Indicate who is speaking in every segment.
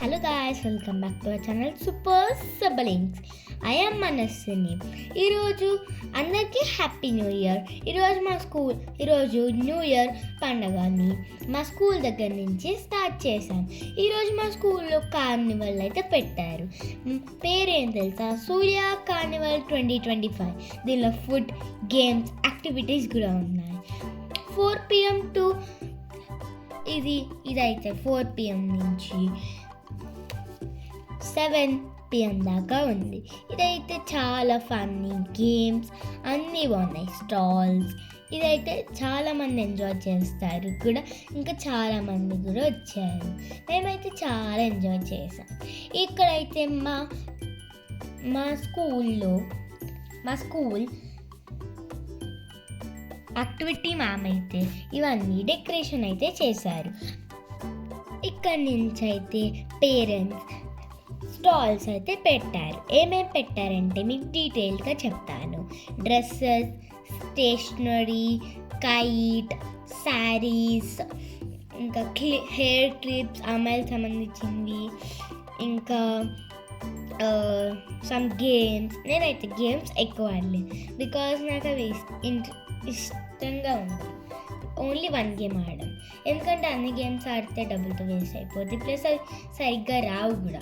Speaker 1: Hello guys, welcome back to our channel Super Siblings. I am Manasini. ఈరోజు అందరికీ happy new year. ఈరోజు new year పండగని మా school దగ్గర నుంచి స్టార్ట్ చేశాం. ఈరోజు మా స్కూల్లో కార్నివల్ అయితే పెట్టారు. పేరేం తెలుసా? సూర్య కార్నివల్ 2025. దీనిలో ఫుడ్, గేమ్స్, యాక్టివిటీస్ కూడా ఉన్నాయి. 4 PM టు ఇదైతే 4 PM నుంచి 7 PM దాకా ఉంది. ఇదైతే చాలా ఫన్నీ గేమ్స్ అన్నీ బాగున్నాయి. స్టాల్స్ ఇదైతే చాలామంది ఎంజాయ్ చేస్తారు కూడా. ఇంకా చాలామంది కూడా వచ్చారు. మేమైతే చాలా ఎంజాయ్ చేసాం. ఇక్కడైతే మా స్కూల్ యాక్టివిటీ మ్యామ్ అయితే ఇవన్నీ డెకరేషన్ అయితే చేశారు. ఇక్కడి నుంచి అయితే పేరెంట్స్ స్టాల్స్ అయితే పెట్టారు. ఏమేమి పెట్టారంటే మీకు డీటెయిల్గా చెప్తాను. డ్రెస్సెస్, స్టేషనరీ, కైట్, శారీస్, ఇంకా హెయిర్ క్లిప్స్, అమ్మాయిలకు సంబంధించింది, ఇంకా సమ్ గేమ్స్. నేనైతే గేమ్స్ ఎక్కువ ఆడలేదు బికాజ్ నాకు అవి ఇష్టంగా ఉంది. ఓన్లీ 1 గేమ్ ఆడాను, ఎందుకంటే అన్ని గేమ్స్ ఆడితే డబ్బులతో వేస్ట్ అయిపోద్ది, ప్లస్ అవి సరిగ్గా రావు కూడా.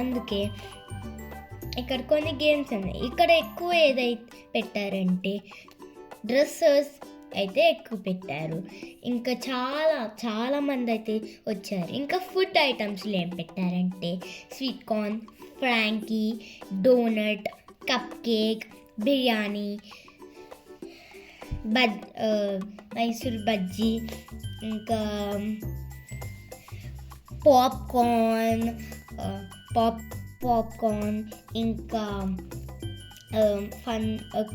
Speaker 1: అందుకే ఇక్కడ కొన్ని గేమ్స్ ఉన్నాయి. ఇక్కడ ఎక్కువ ఏదైతే పెట్టారంటే డ్రెస్సెస్ అయితే ఎక్కువ పెట్టారు. ఇంకా చాలా మంది అయితే వచ్చారు. ఇంకా ఫుడ్ ఐటమ్స్లో ఏం పెట్టారంటే sweet corn, frankie, doughnut, cupcake, biryani, Mysore bajji, ఇంకా పాప్కార్న్, ఇంకా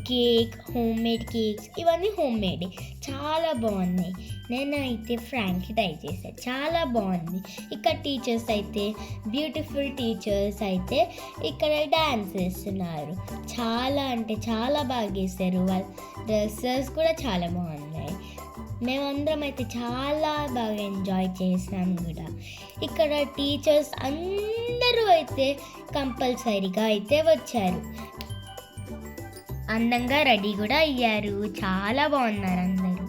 Speaker 1: కేక్, హోమ్మేడ్ కేక్స్. ఇవన్నీ హోమ్మేడ్ చాలా బాగున్నాయి. నేనైతే ఫ్రాంకీ ట్రై చేశాను, చాలా బాగుంది. ఇక్కడ టీచర్స్ అయితే బ్యూటిఫుల్ టీచర్స్ అయితే ఇక్కడ డ్యాన్స్ వేస్తున్నారు. చాలా అంటే చాలా బాగా వేస్తారు. వాళ్ళ డ్రెస్సెస్ కూడా చాలా బాగున్నాయి. మేమందరం అయితే చాలా బాగా ఎంజాయ్ చేసాం కూడా. ఇక్కడ టీచర్స్ అందరూ అయితే కంపల్సరీగా అయితే వచ్చారు. అందంగా రెడీ కూడా అయ్యారు. చాలా బాగున్నారు అందరూ.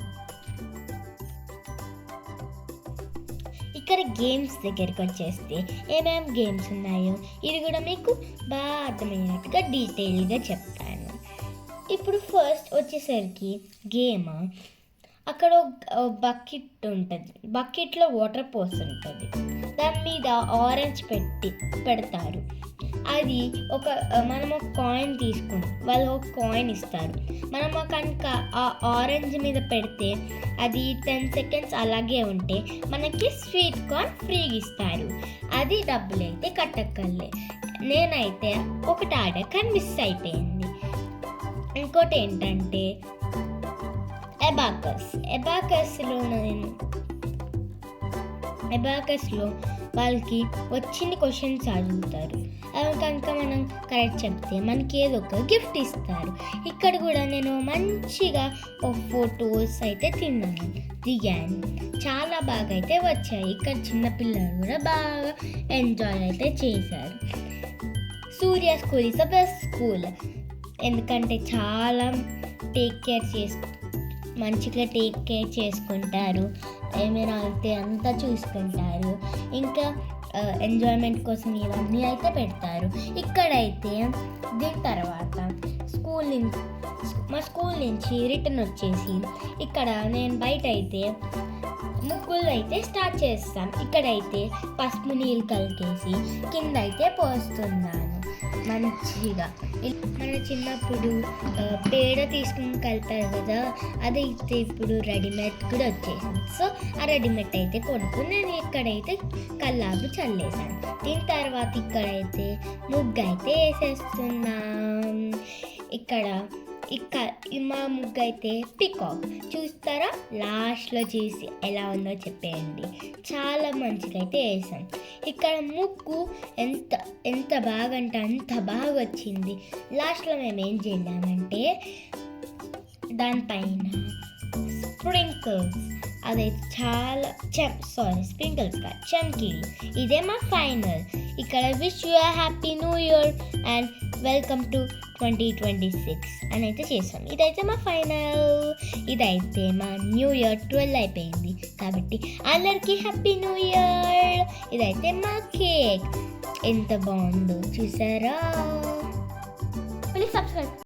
Speaker 1: ఇక్కడ గేమ్స్ దగ్గరికి వచ్చేస్తే ఏమేమి గేమ్స్ ఉన్నాయో ఇది కూడా మీకు బాగా అర్థమయ్యేట్టుగా డీటెయిల్గా చెప్తాను. ఇప్పుడు ఫస్ట్ వచ్చేసరికి గేమ్, అక్కడ బకెట్ ఉంటుంది. బకెట్లో వాటర్ పోస్తుంటుంది. దాని మీద ఆరెంజ్ పెడతారు. అది మనం ఒక కాయిన్ తీసుకుని వాళ్ళు ఒక కాయిన్ ఇస్తారు. మనం కనుక ఆ ఆరెంజ్ మీద పెడితే అది 10 seconds అలాగే ఉంటే మనకి స్వీట్ కార్న్ ఫ్రీగా ఇస్తారు. అది డబ్బులు అయితే కట్టక్కర్లే. నేనైతే ఒకటి ఆడా కానీ మిస్ అయిపోయింది. ఇంకోటి ఏంటంటే అబాకస్లో వాళ్ళకి వచ్చిన క్వశ్చన్స్ అడుగుతారు. అవి కనుక మనం కరెక్ట్ చెప్తే మనకి ఏదో ఒక గిఫ్ట్ ఇస్తారు. ఇక్కడ కూడా నేను మంచిగా ఫొటోస్ అయితే దిగాను. చాలా బాగా అయితే వచ్చాయి. ఇక్కడ చిన్నపిల్లలు కూడా బాగా ఎంజాయ్ అయితే చేశారు. Surya school is the best school, ఎందుకంటే చాలా మంచిగా టేక్ కేర్ చేసుకుంటారు. ఏమైనా అయితే అంతా చూసుకుంటారు. ఇంకా ఎంజాయ్మెంట్ కోసం ఇవన్నీ అయితే పెడతారు. ఇక్కడైతే దీని తర్వాత మా స్కూల్ నుంచి రిటర్న్ వచ్చేసి ఇక్కడ నేను బయట అయితే ముగ్గులు అయితే స్టార్ట్ చేస్తాను. ఇక్కడైతే పసుపు నీళ్ళు కలిపేసి కింద అయితే పోస్తున్నాను మంచిగా. మన చిన్నప్పుడు పేడ తీసుకుని కలిపారు కదా, అదైతే ఇప్పుడు రెడీమేడ్ కూడా వచ్చేసింది. సో ఆ రెడీమేడ్ అయితే కొనుక్కుని నేను ఇక్కడైతే కల్లాపు చల్లేసాను. దీని తర్వాత ఇక్కడైతే ముగ్గు అయితే వేసేస్తున్నాం. ఇక్కడ మా ముగ్గు అయితే పికాక్ చూస్తారా, లాస్ట్లో చూసి ఎలా ఉందో చెప్పేయండి. చాలా మంచిగా అయితే వేసాం. ఇక్కడ ముగ్గు ఎంత బాగా అంటే అంత బాగా వచ్చింది. లాస్ట్లో మేము ఏం చేద్దామంటే దానిపైన స్ప్రింకిల్స్ అదైతే చాలా స్ప్రింకిల్స్ కాదు, చమ్కీలు. ఇదే మా ఫైనల్. ఇక్కడ wish you happy new year and welcome to 2026 అని అయితే చేస్తాం. ఇదైతే మా ఫైనల్. ఇదైతే మా న్యూ ఇయర్ 12 అయిపోయింది కాబట్టి అందరికీ హ్యాపీ న్యూ ఇయర్. ఇదైతే మా కేక్. ఎంత బాగుందో చూసారా? Please subscribe.